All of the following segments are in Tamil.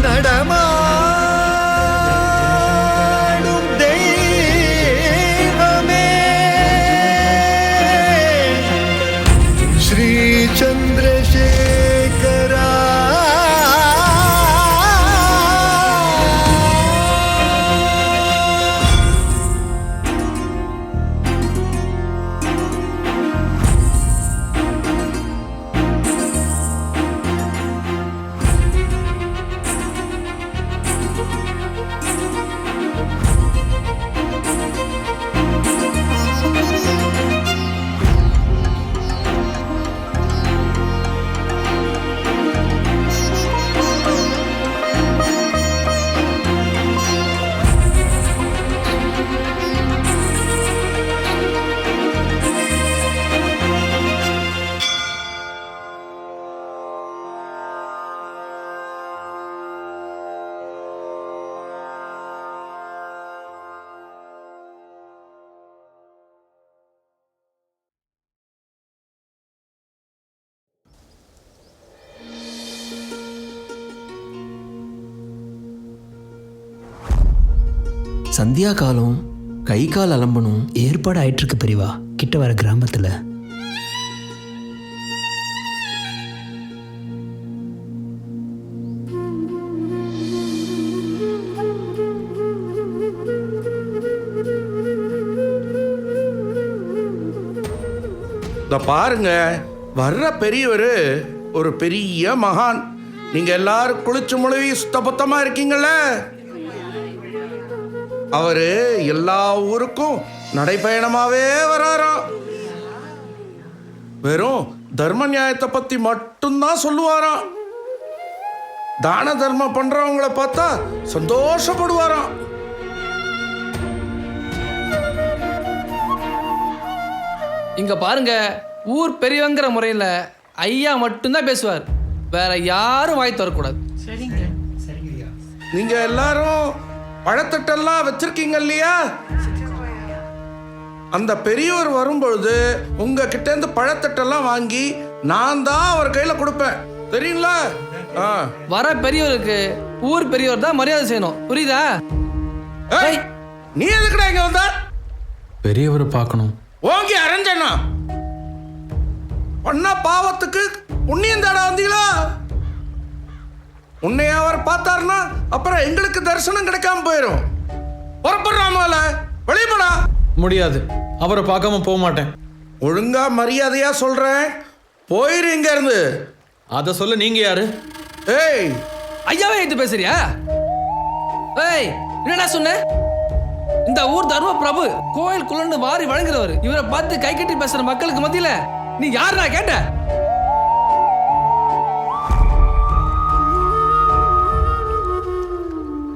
நடமாடும் தெய்வமே ஸ்ரீ சந்திரசேகரா. சந்தியா காலம் கை கால் அலம்பணும். ஏற்பாடு ஆயிட்டு இருக்கு பெரியவா. கிட்ட வர கிராமத்துல பாருங்க, வர்ற பெரியவர் ஒரு பெரிய மகான். நீங்க எல்லாரும் குளிச்சு முழுவி சுத்தபத்தமா இருக்கீங்கல்ல. அவரு எல்லா ஊருக்கும் நடைப்பயணமாவே வராராம். வெறும் தர்ம நியாயத்தை பத்தி மட்டும்தான் சொல்லுவாராம். தான தர்மம் பண்றவங்கள பார்த்தா சந்தோஷப்படுவாராம். இங்க பாருங்க, ஊர் பெரியவங்கிற முறையில் ஐயா மட்டும்தான் பேசுவார். வேற யாரும் வாய் தரக்கூடாது. நீங்க எல்லாரும் பழத்தட்டெல்லாம் வச்சிருக்கீங்க இல்லையா? அந்த பெரியவர் வரும்பொழுது உங்க கிட்ட இருந்து பழத்தட்டெல்லாம் வாங்கி நான் தான் அவர் கையில கொடுப்பேன், தெரியுங்களா? வர பெரியவருக்கு ஊர் பெரியவர் தான் மரியாதை செய்யணும், புரியுதா? நீ எதுக்குடா இங்க வந்த? பெரியவரை பார்க்கணும். ஓங்கி அரஞ்சனா பண்ண பாவத்துக்கு புண்ணியம் தேட வந்தீங்களா? உன்னை அவர் பார்த்தாருன்னா அப்புறம் எங்களுக்கு தரிசனம் கிடைக்காம போயிடும். புறப்படுறாமல வெளிப்படா. முடியாது, அவரை பார்க்காம போக மாட்டேன். ஒழுங்கா மரியாதையா சொல்றேன், போயிரு இங்க இருந்து. அதை சொல்ல நீங்க யாரு? ஏய், ஐயாவே எடுத்து பேசுறியா? ஏய், என்னடா சொன்ன? இந்த ஊர் தர்ம பிரபு, கோயில் குழந்தை வாரி வழங்குறவர். இவரை பார்த்து கை கட்டி பேசுற மக்களுக்கு மத்தியில நீ யாருடா கேட்ட?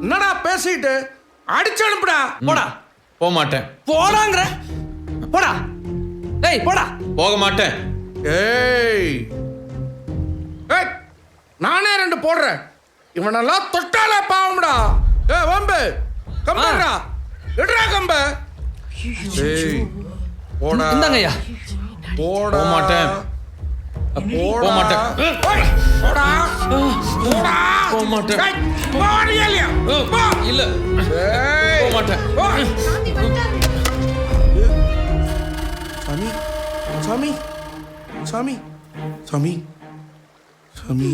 என்னடா பேசிட்டு அடிச்சு அனுப்புடா. போடா. போக மாட்டேன். போடாங்கற. போடா. ஏய், போடா. போக மாட்டேன். ஏய், ஏய், நானே 2 போடுறேன். இவனெல்லாம் தொட்டாலே பாவம்டா. ஏய் வம்பு, கம்பறா. எடுடா கம்ப. ஏய், போடா. இந்தாங்க ஐயா. போடா. போக மாட்டேன். போக மாட்டேன். போடா. போடா. போக மாட்டேன். போறியா இல்லையா? இல்ல, ஏய், போக மாட்டேன். சாமி, சாமி, சாமி, சாமி, சாமி.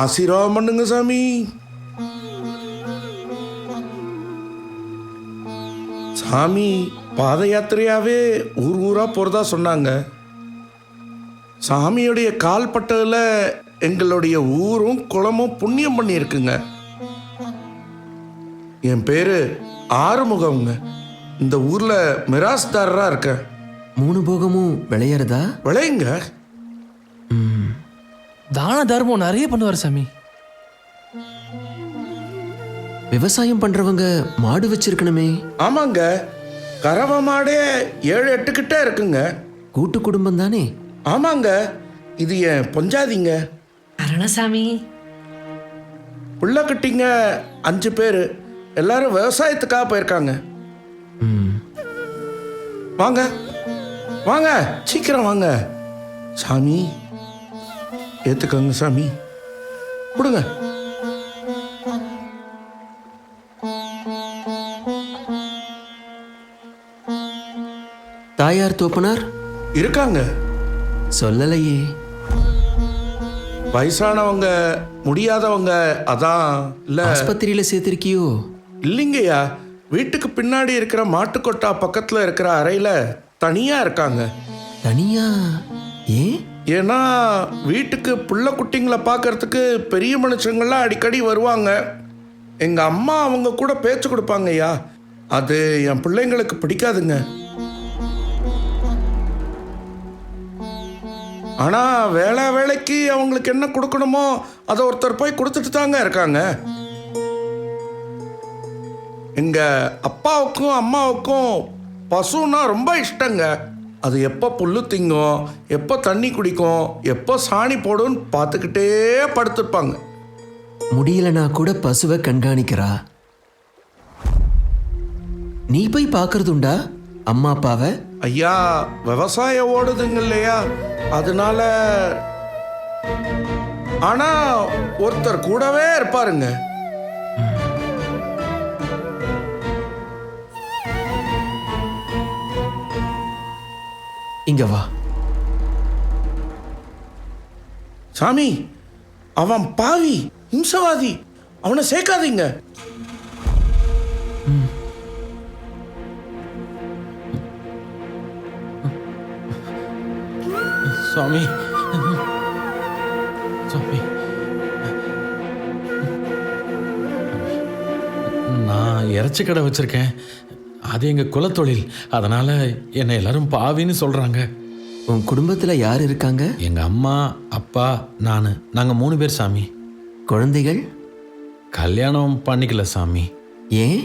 ஆசீர்வாதம் பண்ணுங்க சாமி. சாமி பாத யாத்திரையாவே ஊர் ஊரா போறதா சொன்னாங்க. சாமியுடைய கால் பட்டதுல எங்களுடைய ஊரும் குளமும் புண்ணியம் பண்ணியிருக்குங்க. என் பேரு ஆறுமுகம்ங்க. இந்த ஊர்ல மிராஸ்தாரரா இருக்கேன். 3 போகமும் விளையாடுறதா? விளையுங்க. தான தர்மம் நிறைய பண்ணுவார் சாமி. விவசாயம் பண்றவங்க மாடு வச்சிருக்கணுமே? ஆமாங்க, கறவை மாடே 7-8 கிட்ட இருக்குங்க. கூட்டு குடும்பம் தானே? ஆமாங்க, இது என் பொஞ்சாதிங்க. அருணசாமி, புள்ள குட்டிங்க 5 பேர். எல்லாரும் விவசாயத்துக்காக போயிருக்காங்க. வாங்க வாங்க, சீக்கிரம் வாங்க. சாமி ஏத்துக்கோங்க சாமி, கொடுங்க. தாயார் தோப்பனார் இருக்காங்க. சொல்லலையே. வயசானவங்க, முடியாதவங்க, அதான் இல்ல. ஆஸ்பத்திரியில சேர்த்திருக்கியோ? இல்லைங்கய்யா, வீட்டுக்கு பின்னாடி இருக்கிற மாட்டுக்கொட்டா பக்கத்துல இருக்கிற அறையில தனியா இருக்காங்க. தனியா? ஏன்? ஏன்னா வீட்டுக்கு புள்ள குட்டிங்களை பார்க்கறதுக்கு பெரிய மனுஷங்கள்லாம் அடிக்கடி வருவாங்க. எங்க அம்மா அவங்க கூட பேச்சு கொடுப்பாங்க ஐயா. அது என் பிள்ளைங்களுக்கு பிடிக்காதுங்க. ஆனா வேலைக்கு அவங்களுக்கு என்ன கொடுக்கணுமோ அதை ஒருத்தர் போய் கொடுத்துட்டு தாங்க இருக்காங்க. எங்க அப்பாவுக்கும் அம்மாவுக்கும் பசுன்னா ரொம்ப இஷ்டங்க. அது எப்போ புல்லு திங்கும், எப்போ தண்ணி குடிக்கும், எப்போ சாணி போடுன்னு பார்த்துக்கிட்டே படுத்துருப்பாங்க. முடியலனா கூட பசுவை கண்காணிக்கிறா. நீ போய் பார்க்கறது உண்டா அம்மா அப்பாவை? ஐயா, விவசாயம் ஓடுதுங்க இல்லையா, அதனால. ஆனா ஒருத்தர் கூடவே இருப்பாருங்க. இங்க வா. சாமி, அவன் பாவி, இம்சவாதி. அவனை சேர்க்காதீங்க. சுவாமி, சுவாமி, நான் இறைச்சி கடை வச்சிருக்கேன். அது எங்க குலத்தொழில். அதனால என்னை எல்லாரும் பாவின்னு சொல்றாங்க. உன் குடும்பத்துல யார் இருக்காங்க? எங்க அம்மா, அப்பா, நாங்க 3 பேர் சாமி. குழந்தைகள்? கல்யாணம் பண்ணிக்கல சாமி. ஏன்?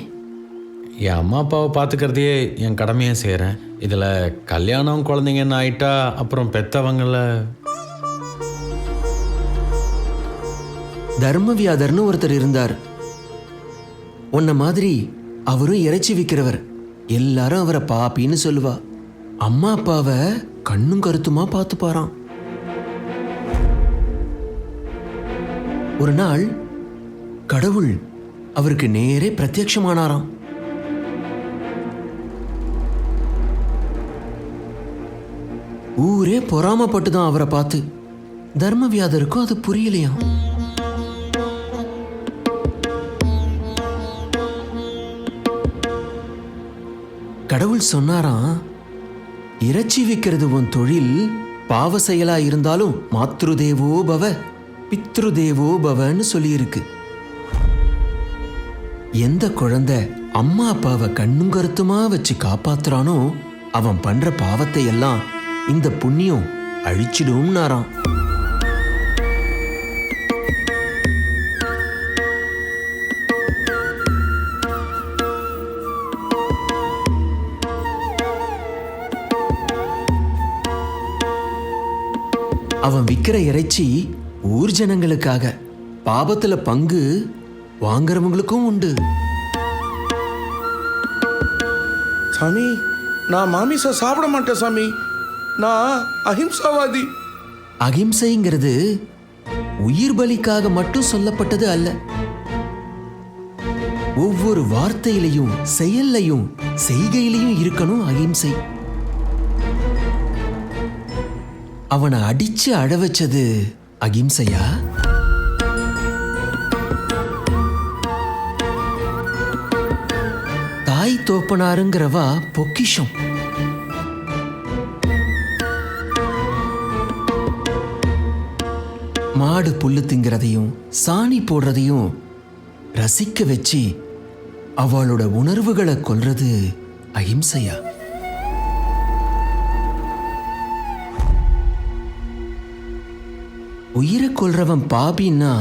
என் அம்மா அப்பாவை பார்த்துக்கிறதையே என் கடமையை செய்கிறேன். இதில் கல்யாணம் குழந்தைங்கன்னு ஆயிட்டா அப்புறம் பெற்றவங்கள. தர்மவியாதர்னு ஒருத்தர் இருந்தார். உன்ன மாதிரி அவரும் இறைச்சி விற்கிறவர். எல்லாரும் அவரை பாப்பின்னு சொல்லுவா. அம்மா அப்பாவை கண்ணும் கருத்துமா பார்த்து பாரான். ஒரு நாள் கடவுள் அவருக்கு நேரே பிரத்யட்சமானாராம். ஊரே பொறாமப்பட்டுதான் அவரை பார்த்து. தர்மவியாதருக்கும் அது புரியலையாம். கடவுள் சொன்னாராம், இறைச்சி விற்கிறது உன் தொழில் பாவ செயலா இருந்தாலும் மாத்ருதேவோ பவ பித்ருதேவோ பவன்னு சொல்லியிருக்கு. எந்த குழந்தை அம்மா அப்பாவை கண்ணும் கருத்துமா வச்சு காப்பாத்துறானோ அவன் பண்ற பாவத்தை எல்லாம் இந்த புண்ணியம் அழிச்சிடும்னாராம். அவன் விற்கிற இறைச்சி ஊர் ஜனங்களுக்காக. பாபத்துல பங்கு வாங்குறவங்களுக்கும் உண்டு. சாமி, நான் மாமிசம் சாப்பிட மாட்டேன் சாமி. நான் அஹிம்சாவாதி. அகிம்சைங்கிறது உயிர் பலிக்காக மட்டும் சொல்லப்பட்டது அல்ல. ஒவ்வொரு வார்த்தையிலையும் செயல்லையும் செய்கையிலையும் இருக்கணும் அகிம்சை. அவனை அடிச்சு அழ வச்சது அகிம்சையா? தோப்பனாருங்கிறவா பொக்கிஷம். மாடு புல்லு திங்கிறதையும் சாணி போடுறதையும் ரசிக்க வச்சு அவளோட உணர்வுகளை கொல்றது அஹிம்சையா? உயிரை கொல்றவன் பாபின்னா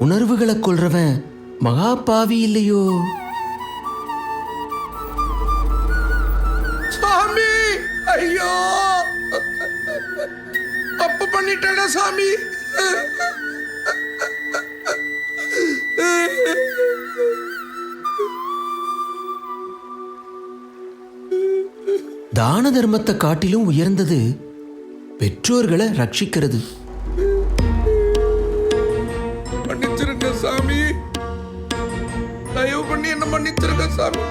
உணர்வுகளை கொல்றவன் மகா பாவி இல்லையோ? சாமி, ஐயோ, தப்பு பண்ணிட்டேடா சாமி. தான தர்மத்தை காட்டிலும் உயர்ந்தது பெற்றோர்களை ரட்சிக்கிறது. மன்னிச்சிருங்க சாமி, தயவு பண்ணி என்ன மன்னிச்சிருங்க சாமி.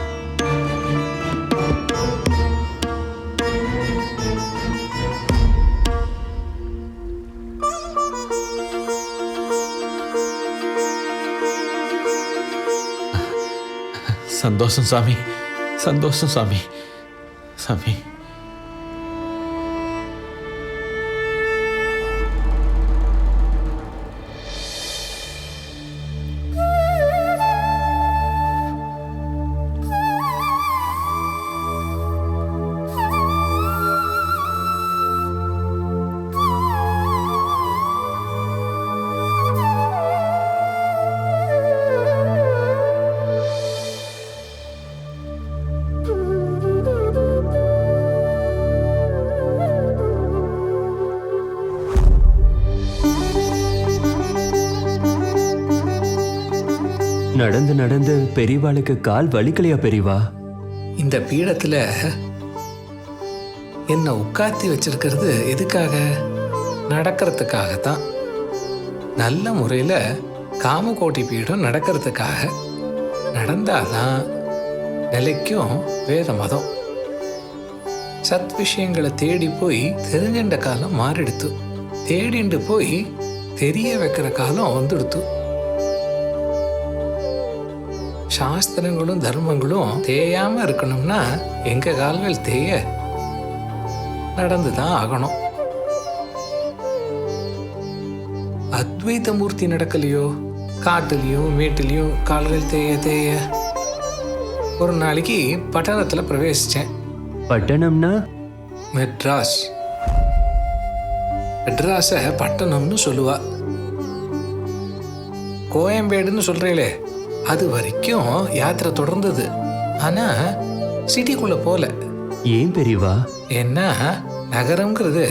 சந்தோஷம் சாமி, சந்தோஷம் சாமி. சாமி, நடந்து நடந்து பெரியவாளுக்கு கால் வலிக்கலையா பெரியவா? இந்த பீடத்துல என்ன உட்காத்தி வச்சிருக்கிறது எதுக்காக? நடக்கிறதுக்காகத்தான். நல்ல முறையில் காமகோட்டி பீடம் நடக்கிறதுக்காக. நடந்தாதான் நிலைக்கும் வேத மதம். சத் விஷயங்களை தேடி போய் தெரிஞ்சின்ற காலம் மாறிடுத்து. தேடிண்டு போய் தெரிய வைக்கிற காலம் வந்துடுத்து. சாஸ்திரங்களும் தர்மங்களும் தேயாம இருக்கணும்னா எங்க கால்கள் தேய நடந்துதான் ஆகணும். அத்வைத மூர்த்தி நடக்கலையோ, காட்டுலயும் மேட்டுலயும் கால்கள் தேய தேய. ஒரு நாளைக்கு பட்டணத்துல பிரவேசிச்சேன். பட்டணம்னா? மெட்ராஸ். மெட்ராஸ பட்டணம்னு சொல்லுவா. கோயம்பேடுன்னு சொல்றீங்களே, அது வரைக்கும் யாத்திரை தொடர்ந்தது. ஆனா சிட்டிக்குள்ள போல. ஏன் பெரியவா? ஏன்னா நகரம்ங்கிறது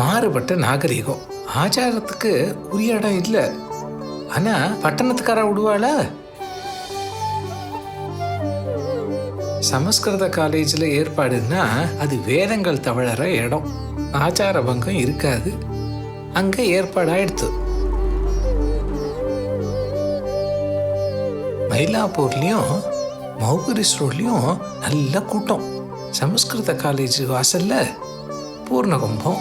மாறுபட்ட நாகரிகம். ஆச்சாரத்துக்கு உரிய இடம் இல்லை. ஆனா பட்டணத்துக்கார விடுவாள? சமஸ்கிருத காலேஜில் ஏற்பாடுன்னா அது வேதங்கள் தவழற இடம். ஆச்சார பங்கம் இருக்காது. அங்க ஏற்பாடாயிடுத்து. மயிலாப்பூர்லேயும் மௌகரிஸ் ரோட்லேயும் நல்ல கூட்டம். சமஸ்கிருத காலேஜ் வாசல்ல பூர்ண கும்பம்.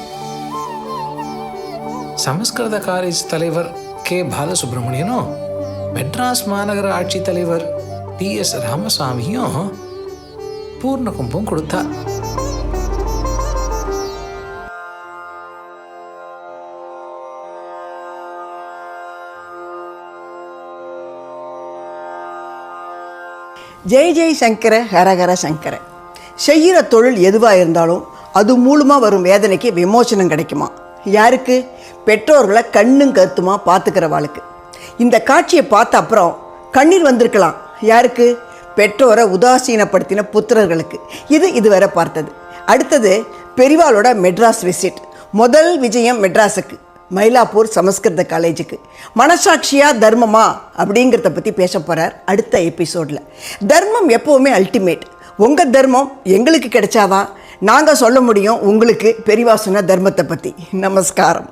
சமஸ்கிருத காலேஜ் தலைவர் கே பாலசுப்ரமணியனும் மெட்ராஸ் மாநகர ஆட்சி தலைவர் டி.எஸ். ராமசாமியும் பூர்ண கும்பம் கொடுத்தா. ஜெய் ஜெய் சங்கர ஹரஹர சங்கர. செய்கிற தொழில் எதுவாக இருந்தாலும் அது மூலமாக வரும் வேதனைக்கு விமோசனம் கிடைக்குமா? யாருக்கு? பெற்றோர்களை கண்ணும் கருத்துமா பார்த்துக்கிறவாளுக்கு. இந்த காட்சியை பார்த்த அப்புறம் கண்ணீர் வந்திருக்கலாம். யாருக்கு? பெற்றோரை உதாசீனப்படுத்தின புத்திரர்களுக்கு. இதுவரை பார்த்தது. அடுத்தது பெரிவாளோட மெட்ராஸ் விசிட். முதல் விஜயம் மெட்ராஸுக்கு, மயிலாப்பூர் சமஸ்கிருத காலேஜுக்கு. மனசாட்சியா தர்மமா அப்படிங்கிறத பற்றி பேச போகிறார் அடுத்த எபிசோடில். தர்மம் எப்போவுமே அல்டிமேட். உங்கள் தர்மம் எங்களுக்கு கிடைச்சாதான் நாங்கள் சொல்ல முடியும் உங்களுக்கு பெரியவா சொன்ன தர்மத்தை பற்றி. நமஸ்காரம்.